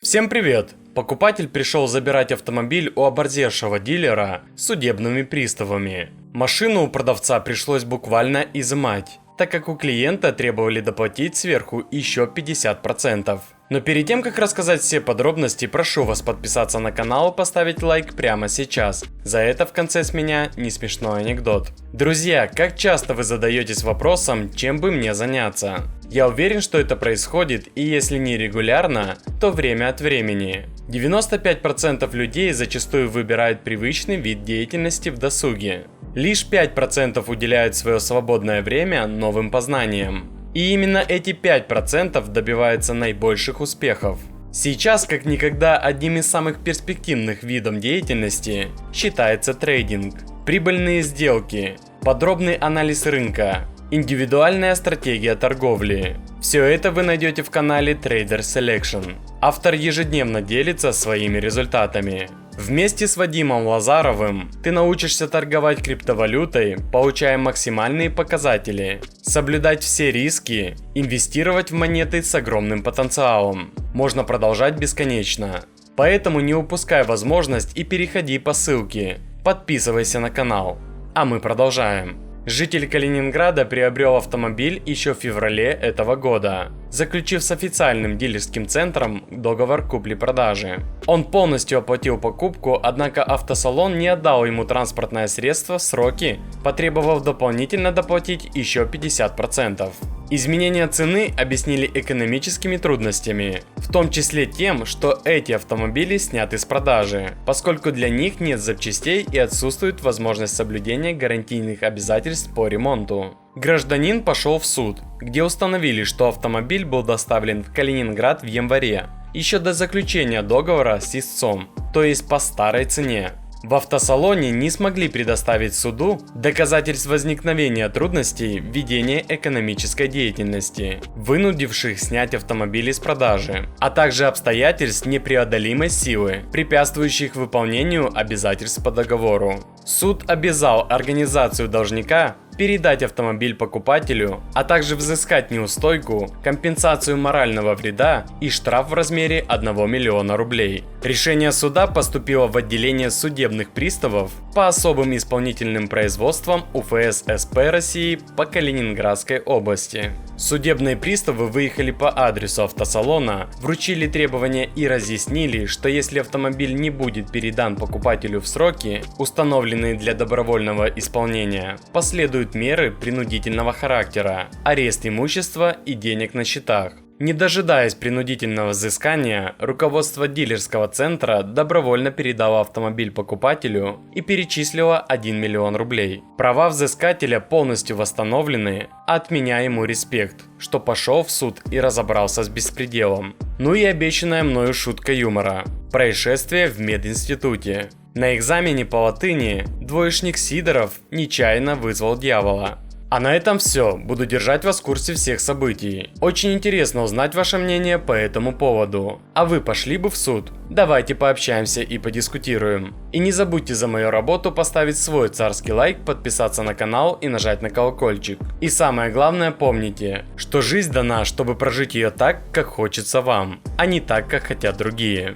Всем привет! Покупатель пришел забирать автомобиль у оборзевшего дилера с судебными приставами. Машину у продавца пришлось буквально изымать, так как у клиента требовали доплатить сверху еще 50%. Но перед тем, как рассказать все подробности, прошу вас подписаться на канал и поставить лайк прямо сейчас. За это в конце с меня не смешной анекдот. Друзья, как часто вы задаетесь вопросом, чем бы мне заняться? Я уверен, что это происходит, и если не регулярно, то время от времени. 95% людей зачастую выбирают привычный вид деятельности в досуге. Лишь 5% уделяют свое свободное время новым познаниям. И именно эти 5% добиваются наибольших успехов. Сейчас, как никогда, одним из самых перспективных видов деятельности считается трейдинг. Прибыльные сделки, подробный анализ рынка, индивидуальная стратегия торговли. Все это вы найдете в канале Trader Selection. Автор ежедневно делится своими результатами. Вместе с Вадимом Лазаровым ты научишься торговать криптовалютой, получая максимальные показатели, соблюдать все риски, инвестировать в монеты с огромным потенциалом. Можно продолжать бесконечно. Поэтому не упускай возможность и переходи по ссылке. Подписывайся на канал. А мы продолжаем. Житель Калининграда приобрел автомобиль еще в феврале этого года, заключив с официальным дилерским центром договор купли-продажи. Он полностью оплатил покупку, однако автосалон не отдал ему транспортное средство в сроки, потребовав дополнительно доплатить еще 50%. Изменение цены объяснили экономическими трудностями, в том числе тем, что эти автомобили сняты с продажи, поскольку для них нет запчастей и отсутствует возможность соблюдения гарантийных обязательств по ремонту. Гражданин пошел в суд, где установили, что автомобиль был доставлен в Калининград в январе, еще до заключения договора с истцом, то есть по старой цене. В автосалоне не смогли предоставить суду доказательств возникновения трудностей в ведении экономической деятельности, вынудивших снять автомобили с продажи, а также обстоятельств непреодолимой силы, препятствующих выполнению обязательств по договору. Суд обязал организацию должника передать автомобиль покупателю, а также взыскать неустойку, компенсацию морального вреда и штраф в размере 1 миллиона рублей. Решение суда поступило в отделение судебных приставов по особым исполнительным производствам УФС СП России по Калининградской области. Судебные приставы выехали по адресу автосалона, вручили требования и разъяснили, что если автомобиль не будет передан покупателю в сроки, установленные для добровольного исполнения, последуют меры принудительного характера, арест имущества и денег на счетах. Не дожидаясь принудительного взыскания, руководство дилерского центра добровольно передало автомобиль покупателю и перечислило 1 миллион рублей. Права взыскателя полностью восстановлены, а от меня ему респект, что пошел в суд и разобрался с беспределом. Ну и обещанная мною шутка юмора. Происшествие в мединституте. На экзамене по латыни двоечник Сидоров нечаянно вызвал дьявола. А на этом все. Буду держать вас в курсе всех событий. Очень интересно узнать ваше мнение по этому поводу. А вы пошли бы в суд? Давайте пообщаемся и подискутируем. И не забудьте за мою работу поставить свой царский лайк, подписаться на канал и нажать на колокольчик. И самое главное, помните, что жизнь дана, чтобы прожить ее так, как хочется вам, а не так, как хотят другие.